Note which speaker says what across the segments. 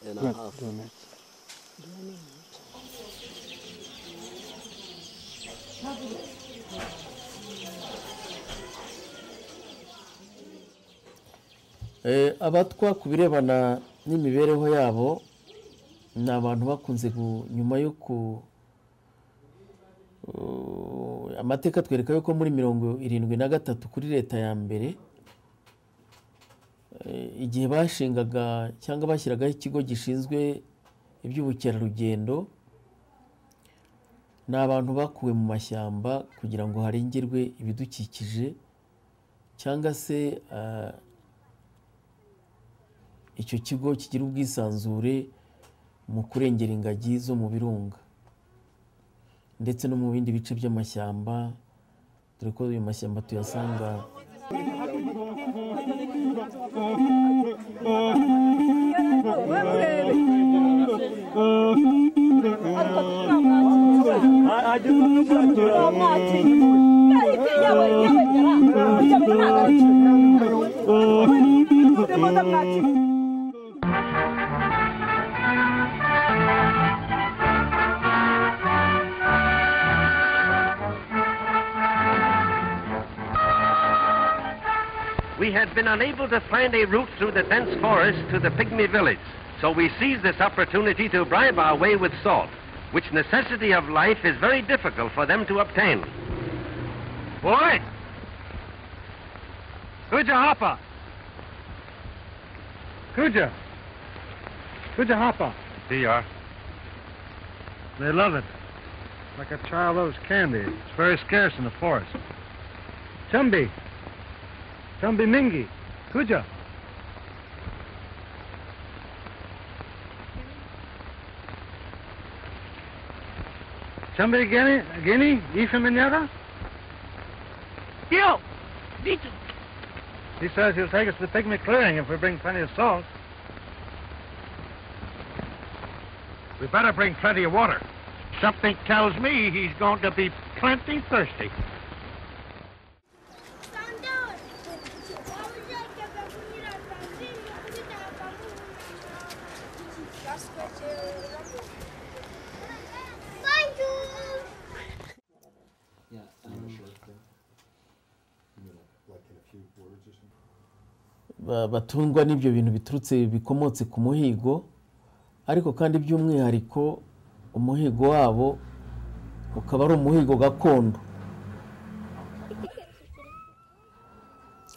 Speaker 1: and a half.
Speaker 2: Abatwa ku birebana n'imibereho yabo ni abantu bakunze nyuma yo amateka twereka yuko muri 73 kuri leta ya mbere igihe bashingaga cyangwa bashyiragaho ikigo gishinzwe iby'ubukerarugendo ni abantu bakuwe mu mashyamba kugira ngo harengerwe ibidukikije cyangwa se icyo kigo kigira ubwisanzure mu kurengera ingagi zo mu birunga ndetse no mu bindi bice by'amashyamba dore ko ayo mashyamba tuyasanga
Speaker 3: We had been unable to find a route through the dense forest to the Pygmy village, so we seized this opportunity to bribe our way with salt, which necessity of life is very difficult for them to obtain.
Speaker 4: Boy! Kuja hapa! Kuja! Kuja hapa!
Speaker 3: Here.
Speaker 4: They love it. Like a child loves candy. It's very scarce in the forest. Chumbi! Chumbi mingi! Kuja! Chumbi guinea? Ifa minyara?
Speaker 5: Yo! Dito!
Speaker 4: He says he'll take us to the Pygmy clearing if we bring plenty of salt.
Speaker 3: We better bring plenty of water.
Speaker 5: Something tells me he's going to be plenty thirsty.
Speaker 2: batungwa n'ibyo bintu biturutse bikomotse ku muhigo ariko kandi by'umwihariko umuhigo wabo ukaba ari umuhigo gakondo.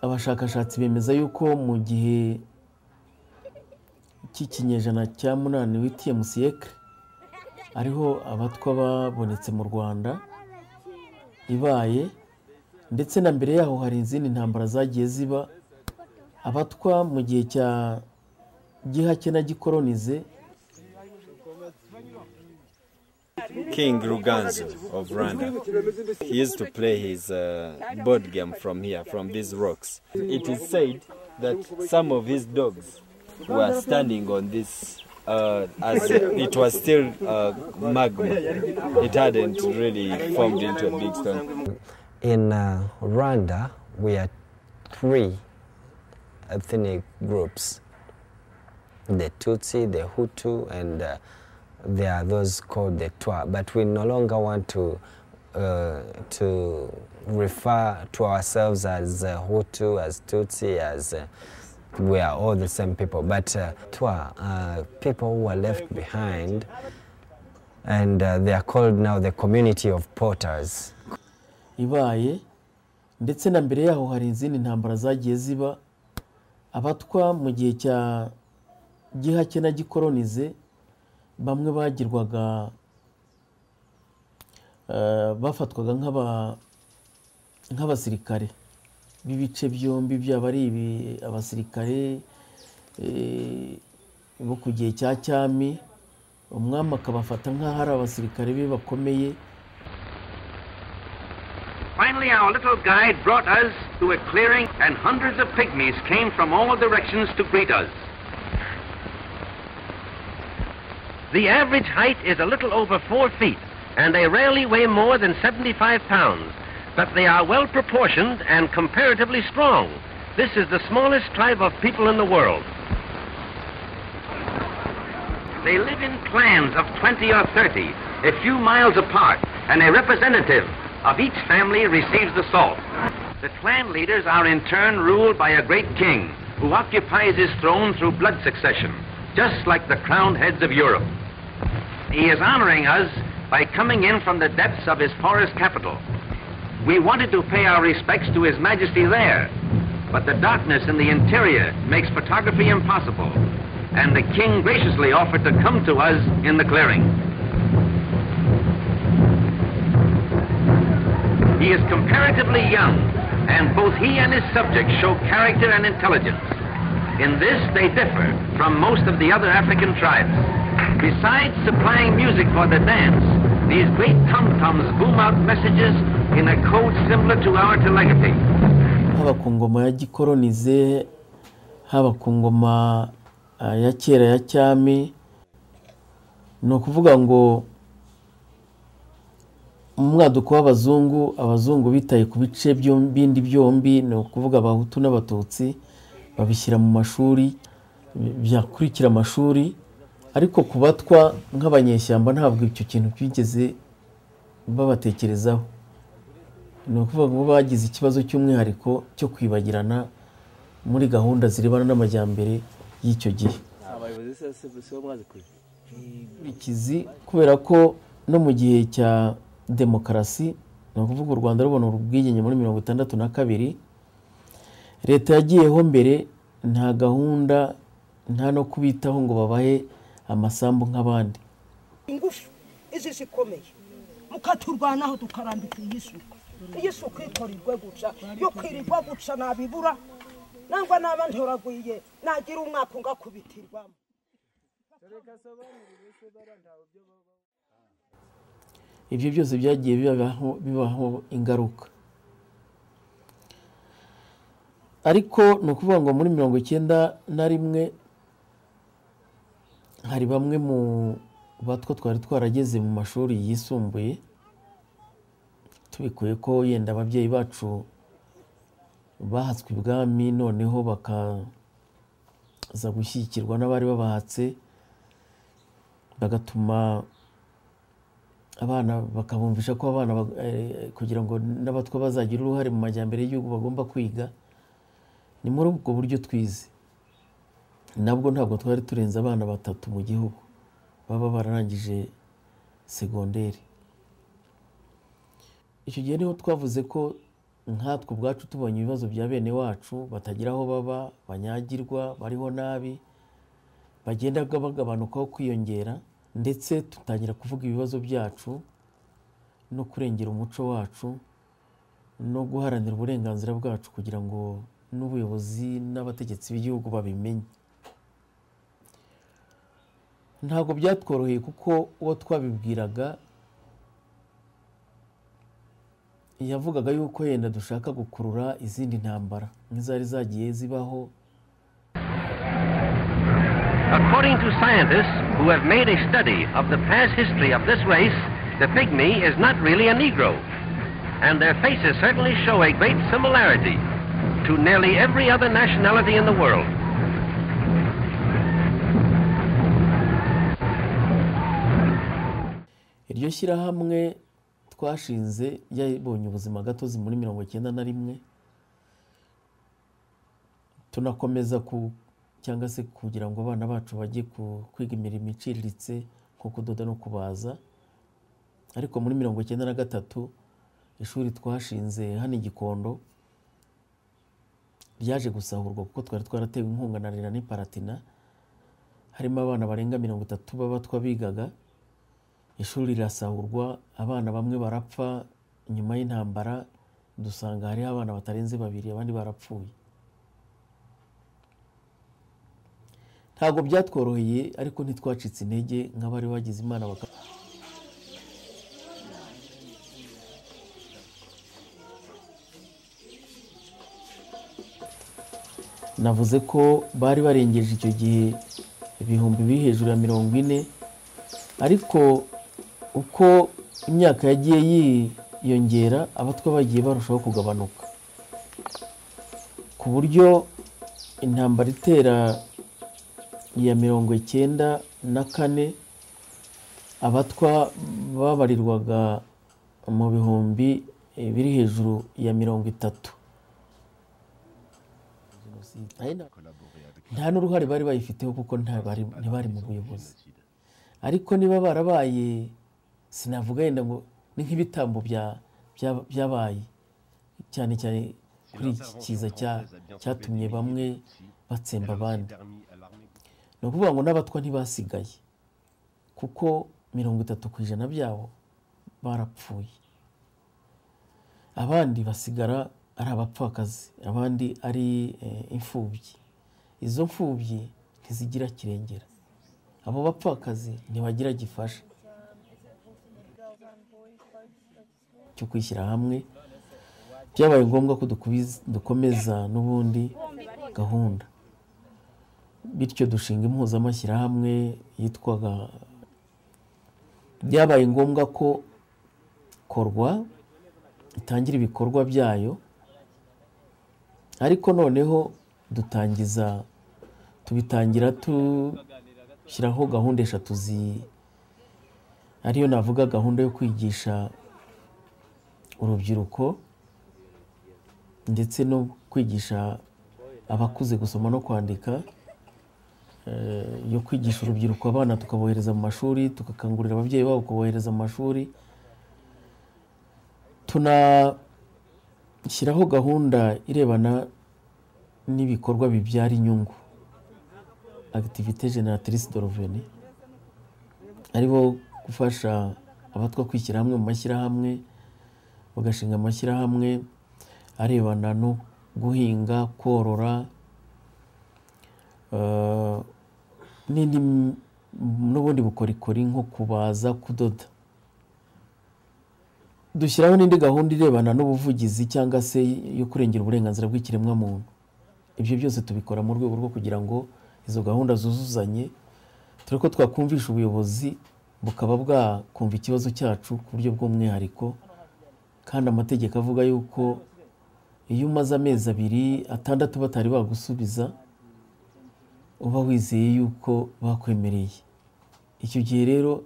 Speaker 2: Abashakashatsi bemeza yuko mu gihe cy'ikinyejana cya 8 w'itiye siècle ariho abatwa babonetse mu Rwanda ibaye ndetse na mbere yaho hari izindi ntambara zagiye ziba abatwa mu gihe cya gihake na gikolonize.
Speaker 6: King Ruganzu of Rwanda, he used to play his board game from here, from these rocks. It is said that some of his dogs were standing on this as it was still magma. It hadn't really formed into a big stone.
Speaker 7: In Rwanda, we are 3 ethnic groups: the Tutsi, the Hutu, and there are those called the Twa. But we no longer want to refer to ourselves as Hutu, as Tutsi, as we are all the same people. But Twa are people who were left behind, and they are called now the community of potters.
Speaker 2: Ibaye ndetse na mbere yaho hari izindi ntambara zagiye ziba abatwa mu gihe cya gihake na gikolonize bamwe bagirwaga bafatwaga nk'abasirikare b'ibice byombi byaba ari abasirikare bo ku gihe cya cyami umwami akabafata nk'aho ari abasirikare be bakomeye.
Speaker 3: Finally, our little guide brought us to a clearing, and hundreds of pygmies came from all directions to greet us. The average height is a little over 4 feet, and they rarely weigh more than 75 pounds, but they are well proportioned and comparatively strong. This is the smallest tribe of people in the world. They live in clans of 20 or 30, a few miles apart, and a representative of each family receives the salt. The clan leaders are in turn ruled by a great king who occupies his throne through blood succession, just like the crowned heads of Europe. He is honoring us by coming in from the depths of his forest capital. We wanted to pay our respects to His Majesty there, but the darkness in the interior makes photography impossible, and the king graciously offered to come to us in the clearing. He is comparatively young, and both he and his subjects show character and intelligence. In this, they differ from most of the other African tribes. Besides supplying music for the dance, these great tom-toms boom out messages in a code similar to our telegraphy.
Speaker 2: Haba ku ngoma ya gikolonize, haba ku ngoma ya kera ya cyami, ni ukuvuga ngo umwaduko w'abazungu, abazungu bitaye ku bice bindi byombi, ni ukuvuga abahutu n'abatutsi, babishyira mu mashuri, byakurikira amashuri, ariko kubatwa nk'abanyeshyamba ntabwo icyo kintu byigeze babatekerezaho. Ni ukuvuga ngo bagize ikibazo cy'umwihariko cyo kwibagirana muri gahunda zirebana n'amajyambere y'icyo gihe. Ikizi kubera ko no mu gihe cya demokarasi, ni ukuvuga u Rwanda rubona ubwigenge muri 1962, leta yagiyeho mbere nta gahunda, nta no kubitaho ngo babahe amasambu nk'abandi.
Speaker 1: Ingufu izi zikomeye mukaturwanaho tukarambika iyisuku ikorirwe guca yo kwirirwa guca nabibura nangwa n'abandi horagwiye nagira umwaka ngakubitirwamo.
Speaker 2: Ibyo byose byagiye bibaho ingaruka. Ariko ni ukuvuga ngo muri 1991 hari bamwe mu batwo twari twarageze mu mashuri yisumbuye, tubikuye ko yenda ababyeyi bacu bahatswe ibwami, noneho bakaza gushyikirwa n'abari babahatse, bagatuma abana bakabumvisha ko abana kugira ngo n'abatwa bazagira uruhare mu majyambere y'igihugu bagomba kwiga. Ni muri ubwo buryo twize. Nabwo ntabwo twari turenze abana 3 mu gihugu baba bararangije segonderi. Icyo gihe niho twavuze ko nkatwe ubwacu tubonye ibibazo bya bene wacu batagira aho baba, banyagirwa, bariho nabi, bagenda bagabanukaho kwiyongera, ndetse tutangira kuvuga ibibazo byacu no kurengera umuco wacu no guharanira uburenganzira bwacu kugira ngo n'ubuyobozi n'abategetsi b'igihugu babimenye. Ntabwo byatworoheye kuko uwo twabibwiraga yavugaga yuko yenda dushaka gukurura izindi ntambara nk'izari zagiye zibaho.
Speaker 3: According to scientists who have made a study of the past history of this race, the Pygmy is not really a Negro, and their faces certainly show a great similarity to nearly every other nationality in the world.
Speaker 2: Iryo shyirahamwe twashinze yabonye ubuzima gatozi muri 1991, tunakomeza cyangwa se kugira ngo abana bacu bajye kwiga imirimo iciriritse nko kudoda no kubaza. Ariko muri 1993 ishuri twashinze hano Gikondo ryaje gusahurwa kuko twari twaratewe inkunga na Rwanda n'Iparatina, harimo abana barenga 30 b'abatwa bigaga. Ishuri rirasahurwa, abana bamwe barapfa nyuma y'intambara, dusanga hari abana batarenze 2 abandi barapfuye. Ntabwo byatworoheye, ariko ntitwacitse intege nk'abari bagize Imana navuze ko bari barengeje icyo gihe ibihumbi biri hejuru ya 40, ariko uko imyaka yagiye yiyongera abatwa bagiye barushaho kugabanuka, ku buryo intambara itera ya 1994 abatwa babarirwaga mu bihumbi biri hejuru ya 30. nta n'uruhare bari bayifiteho kuko ntibari mu buyobozi, ariko niba barabaye sinavuga yenda ngo ni nk'ibitambo byabaye cyane cyane kuri iki kiza cyatumye bamwe batsemba abandi. Ni ukuvuga ngo n'abatwa ntibasigaye kuko 30% byabo barapfuye, abandi basigara ari abapfakazi, abandi ari imfubyi. Izo mfubyi ntizigira kirengera, abo bapfakazi ntibagira gifasha cyo kwishyira hamwe. Byabaye ngombwa ko dukomeza n'ubundi gahunda, bityo dushinga impuzamashyirahamwe yitwaga, byabaye ngombwa ko korwa itangira ibikorwa byayo, ariko noneho tubitangira tushyiraho gahunda 3 ariyo navuga gahunda yo kwigisha urubyiruko ndetse no kwigisha abakuze gusoma no kwandika, yo kwigisha urubyiruko abana tukabohereza mu mashuri, tukakangurira ababyeyi babo kubohereza mu mashuri. Tunashyiraho gahunda irebana n'ibikorwa bibyara inyungu, activité génératrice de revenu, aribo gufasha abatwa kwishyira hamwe mu mashyirahamwe, bagashinga amashyirahamwe arebana no guhinga, korora, n'ubundi bukorikori nko kubaza, kudoda. Dushyiraho n'indi gahunda irebana n'ubuvugizi cyangwa se yo kurengera uburenganzira bw'ikiremwa muntu. Ibyo byose tubikora mu rwego rwo kugira ngo izo gahunda zuzuzanye, tureko twakumvisha ubuyobozi bukaba bwakumva ikibazo cyacu ku buryo bw'umwihariko. Kandi amategeko avuga yuko iyo umaze amezi 2, 6 batari bagusubiza, uba wizeye yuko bakwemereye. Icyo gihe rero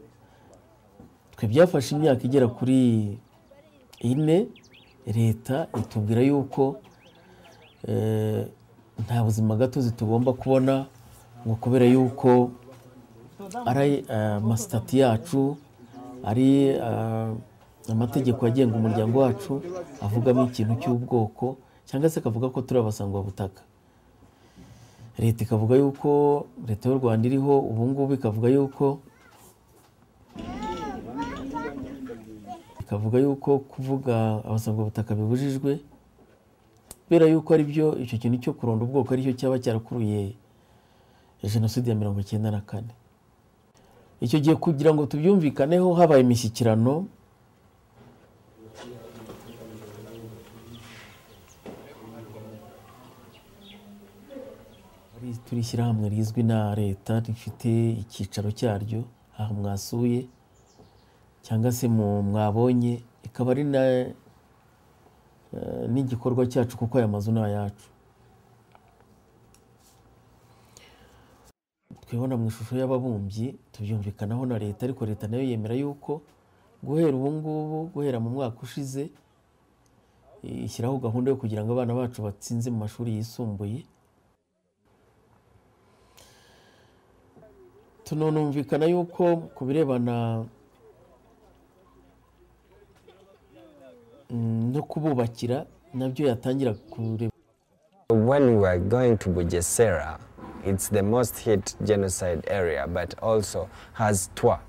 Speaker 2: twe byafashe imyaka igera kuri 4, leta itubwira yuko nta buzima gatozi tugomba kubona, ngo kubera yuko ari amasitati yacu, ari amategeko agenga umuryango wacu avugamo ikintu cy'ubwoko, cyangwa se akavuga ko turi abasangwa butaka. Leta ikavuga yuko, leta y'u Rwanda iriho ubu ngubu ikavuga yuko kuvuga abasangwa butaka bibujijwe, kubera yuko ari byo icyo kintu cyo kuronda ubwoko ari cyo cyaba cyarakuruye genocide ya 1994. Icyo gihe kugira ngo tubyumvikaneho habaye imishyikirano turishyira hamwe rizwi na leta, rifite icyicaro cyaryo aha mwasuye cyangwa se mwabonye, ikaba ari n'igikorwa cyacu kuko aya mazu ni ayacu. Twibona mu ishusho y'ababumbyi, tubyumvikanaho na leta, ariko leta nayo yemera yuko guhera ubu ngubu, guhera mu mwaka ushize, ishyiraho gahunda yo kugira ngo abana bacu batsinze mu mashuri yisumbuye. Tunumvikana yuko ku birebana no kububakira nabyo yatangira kureba.
Speaker 7: When we are going to Bugesera, it's the most hit genocide area, but also has Twa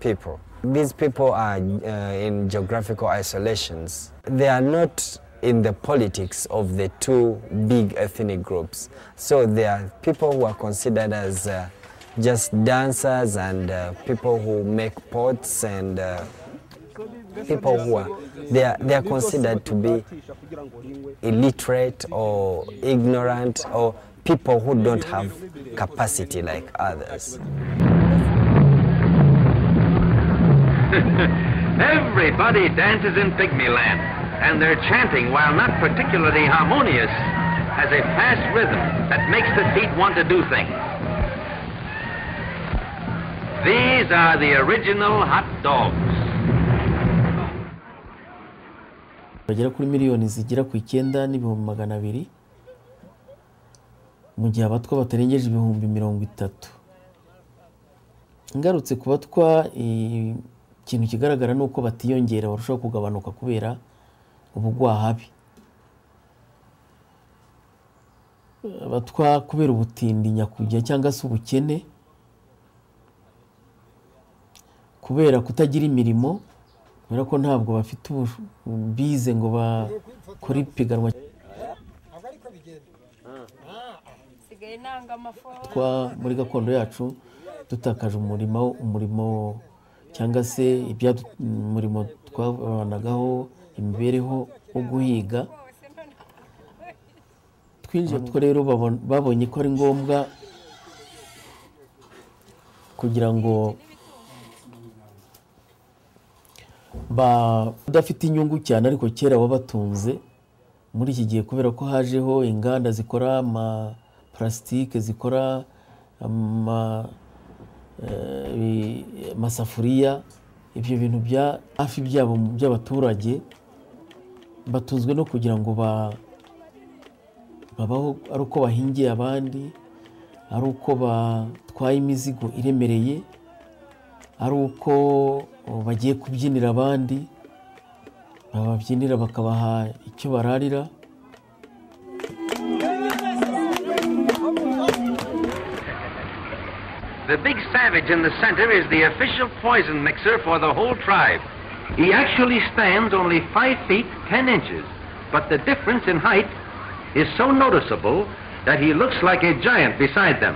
Speaker 7: people. These people are in geographical isolations. They are not in the politics of the 2 big ethnic groups. So they are people who are considered as just dancers and people who make pots and people who are, they are considered to be illiterate or ignorant or people who don't have capacity like others.
Speaker 3: Everybody dances in Pygmy land, and their chanting, while not particularly harmonious, has a fast rhythm that makes the feet want to do things. These are the original hot dogs.
Speaker 2: bagera kuri miliyoni zigera ku 9,200,000 mu gihe abatwa batarengeje 30,000. Ngarutse ku batwa ikintu kigaragara nuko batiyongera barushaho kugabanuka kubera ubugwahabi. Abatwa kubera ubutindi nyakujya cyangwa se ubukene, kubera kutagira imirimo, kubera ko ntabwo bafite bize ngo bakore ipiganwa. Muri gakondo yacu dutakaje umurimo cyangwa se umurimo twabanagaho imibereho wo guhiga. Twinjiye two rero babonye ko ari ngombwa kugira ngo badafite inyungu cyane, ariko kera wabatunze muri iki gihe kubera ko hajeho inganda zikora plastique, zikora amasafuriya, ibyo bintu bya hafi by'abaturage batunzwe no kugira ngo babaho ari uko bahingiye abandi, ari uko batwaye imizigo iremereye, ari uko bagiye kubyinira abandi, bababyinira bakabaha icyo bararira.
Speaker 3: The big savage in the center is the official poison mixer for the whole tribe. He actually stands only 5 feet 10 inches, but the difference in height is so noticeable that he looks like a giant beside them.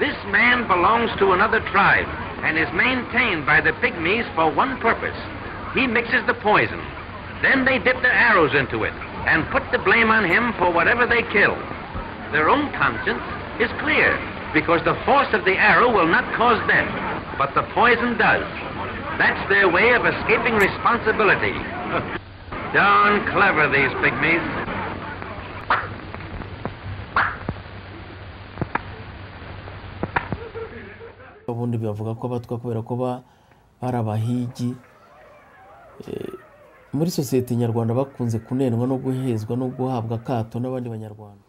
Speaker 3: This man belongs to another tribe and is maintained by the Pygmies for one purpose. He mixes the poison. Then they dip their arrows into it and put the blame on him for whatever they kill. Their own conscience is clear because the force of the arrow will not cause death, but the poison does. That's their way of escaping responsibility. Darn clever, these Pygmies.
Speaker 2: Ubundi bavuga ko abatwa kubera ko barabahigi muri societe nyarwanda bakunze kunenwa no guhezwa no guhabwa akato n'abandi banyarwanda,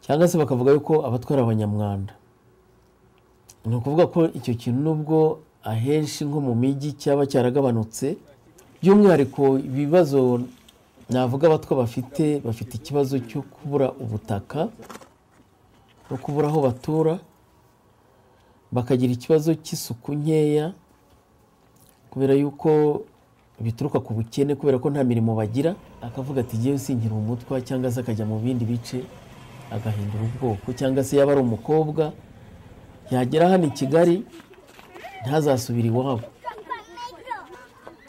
Speaker 2: cyangwa se bakavuga yuko abatwara abanyamwanda. Ni ukuvuga ko icyo kintu nubwo ahenshi nko mu migi cyaba cyaragabanutse, by'umwihariko ibibazo navuga abatwa bafite ikibazo cyo kubura ubutaka no kubura aho batura, bakagira ikibazo cy'isuku nkeya kubera yuko bituruka ku bukene, kubera ko nta mirimo bagira. Akavuga ati giye sinkira umutwa, cyangwa se akajya mu bindi bice agahindura ubwoko, cyangwa se yaba ari umukobwa yagera hano i Kigali ntazasubira iwabo,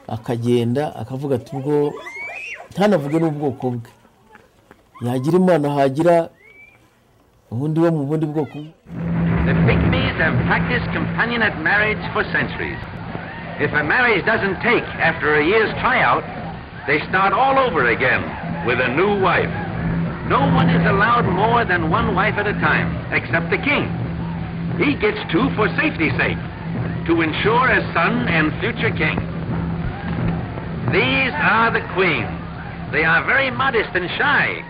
Speaker 2: akagenda akavuga ati ubwo ntanavuge n'ubwoko bwe, yagira imana hagira ubundi wo mu bundi bwoko.
Speaker 3: The Pygmies have practiced companionate marriage for centuries. If a marriage doesn't take after a year's tryout, they start all over again with a new wife. No one is allowed more than one wife at a time, except the king. He gets 2 for safety's sake, to ensure a son and future king. These are the queens. They are very modest and shy.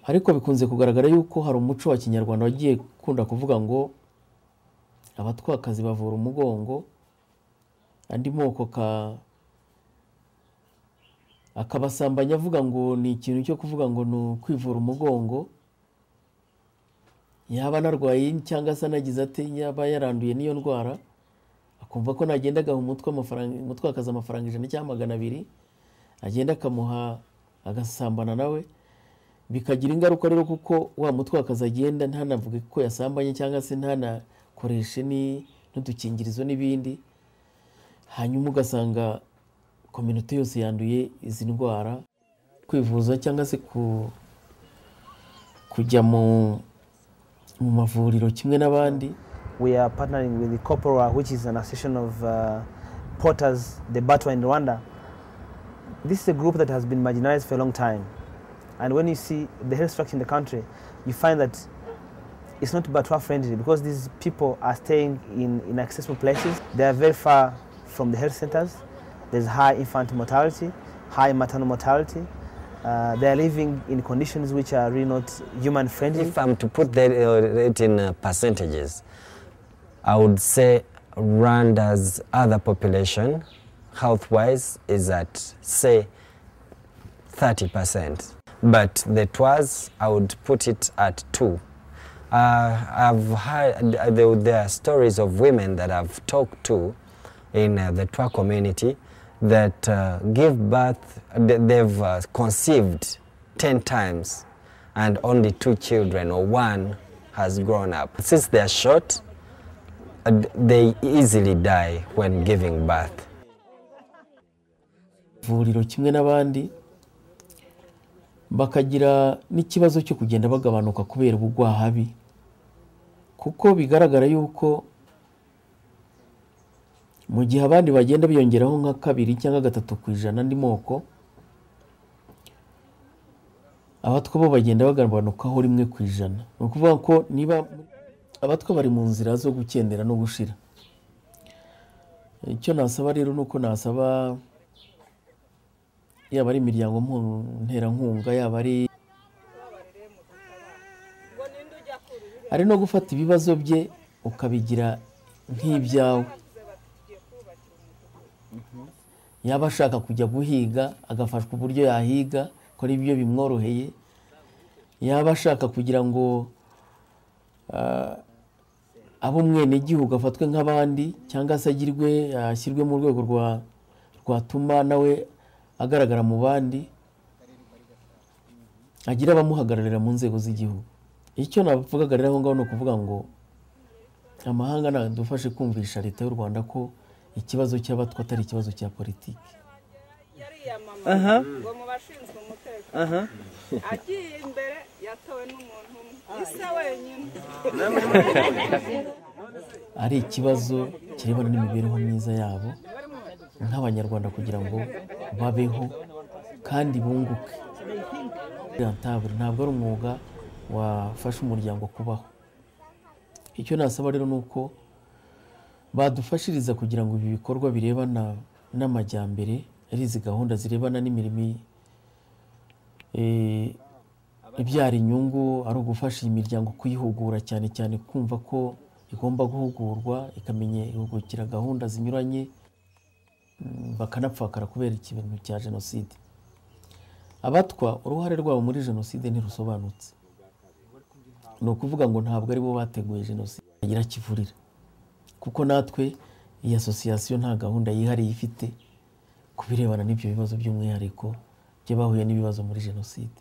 Speaker 2: Ariko bikunze kugaragara yuko hari umuco wa Kinyarwanda wagiye kunda kuvuga ngo abatwakazi bavura umugongo, andi moko akabasambanya avuga ngo ni ikintu cyo kuvuga ngo ni kwivura umugongo. Yaba narwaye cyangwa se nagize ati yaba yaranduye niyo ndwara, akumva ko nagendaga umutwakaza amafaranga 100 cyangwa 200, agenda akamuha agasambana nawe, bikagira ingaruka rero kuko wa mutwakaza agenda ntanavuge ko yasambanye cyangwa se ntanakoreshe n'udukingirizo n'ibindi, hanyuma ugasanga community yose yanduye izi ndwara. Kwivuza cyangwa se kujya mu mavuriro kimwe n'abandi.
Speaker 8: We are partnering with the Corpora, which is an association of porters, the Abatwa in Rwanda. This is a group that has been marginalized for a long time. And when you see the health structure in the country, you find that it's not Batwa friendly because these people are staying in inaccessible places. They are very far from the health centers. There's high infant mortality, high maternal mortality. They are living in conditions which are really not human friendly.
Speaker 7: If I'm to put it in percentages, I would say Rwanda's other population, health-wise, is at, say, 30%. But the Twas, I would put it at 2%. I've heard, there are stories of women that I've talked to in the Twa community that give birth, they've conceived 10 times and only 2 children or 1 has grown up. Since they're short, they easily die when giving birth.
Speaker 2: Ivuriro kimwe n'abandi bakagira n'ikibazo cyo kugenda bagabanuka kubera ubugwahabi kuko bigaragara yuko mu gihe abandi bagenda biyongeraho nka 2 cyangwa 3% andi moko, abatwa bo bagenda bagabanukaho 1%. Ni ukuvuga ko niba abatwa bari mu nzira zo gukendera no gushira. Icyo nasaba rero nuko nasaba yaba ari imiryango nterankunga, yaba ari no gufata ibibazo bye ukabigira nk'ibyawe. Yaba ashaka kujya guhiga agafashwa uburyo yahiga ko ari byo bimworoheye. Yaba ashaka kugira ngo abo mwene gihugu afatwe nk'abandi cyangwa se ashyirwe mu rwego rwatuma nawe agaragara mu bandi, agira abamuhagararira mu nzego z'igihugu. Icyo navugaga rero ngaho no kuvuga ngo amahanga nadufashe kumvisha leta y'u Rwanda ko ikibazo cy'abatwa atari ikibazo cya politiki.
Speaker 9: Ngo mu bashinzwe umutekano agiye imbere yatowe n'umuntu isa wenyine,
Speaker 2: ari ikibazo kirebana n'imibereho myiza yabo nk'abanyarwanda kugira ngo babeho kandi bunguke. Ntabwo ari umwuga wafasha umuryango kubaho. Icyo nasaba rero nuko badufashiriza kugira ngo ibi bikorwa birebana n'amajyambere, ari izi gahunda zirebana n'imirimo ibyara inyungu, ari ugufasha imiryango kuyihugura cyane cyane kumva ko igomba guhugurwa ikamenya ihugukira gahunda zinyuranye, bakanapfakara kubera ikintu cya genocide. Abatwa uruhare rwabo muri genocide ntirusobanutse. Ni ukuvuga ngo ntabwo ari bo bateguye genocide agira kivurira, kuko natwe iyi association nta gahunda yihariye ifite kubirebana n'ibyo bibazo by'umwihariko by'abahuye n'ibibazo muri genocide.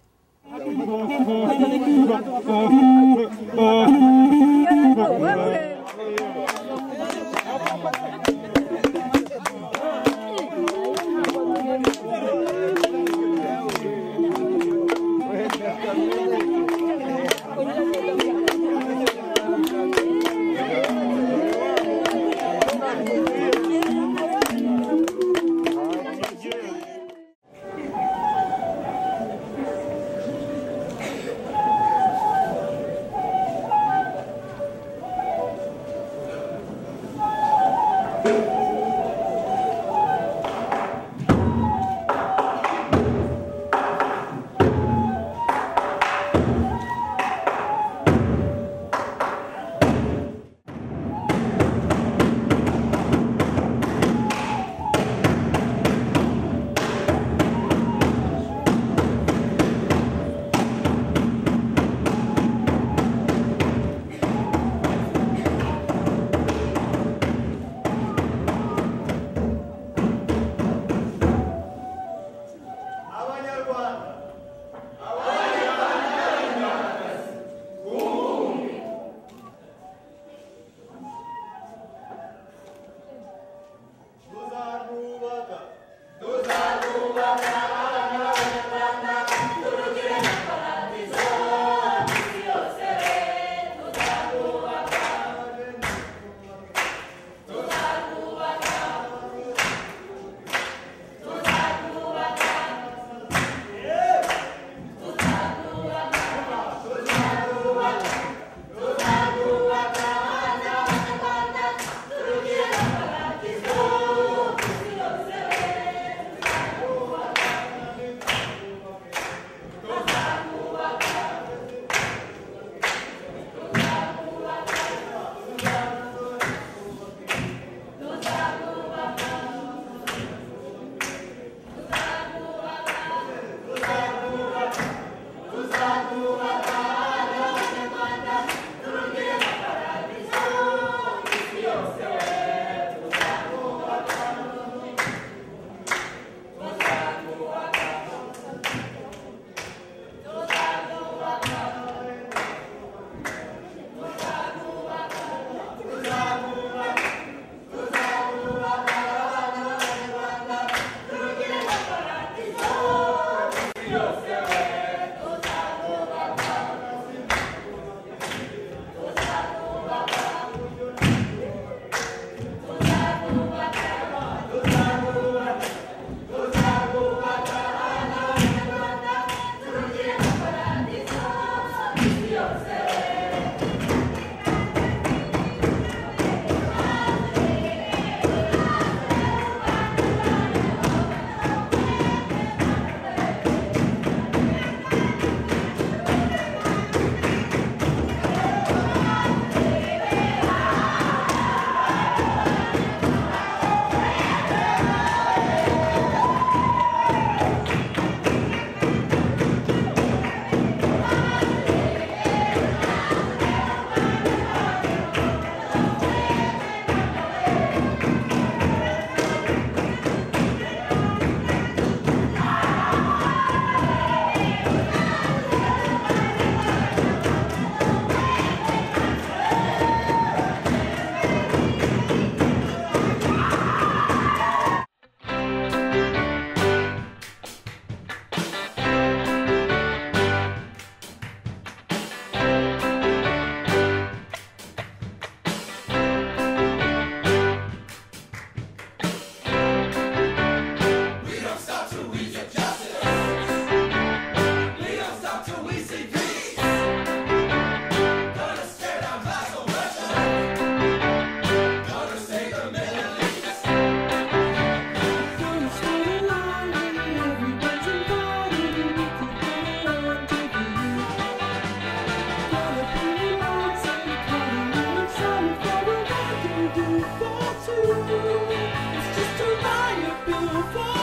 Speaker 10: to, it's just to buy a bill for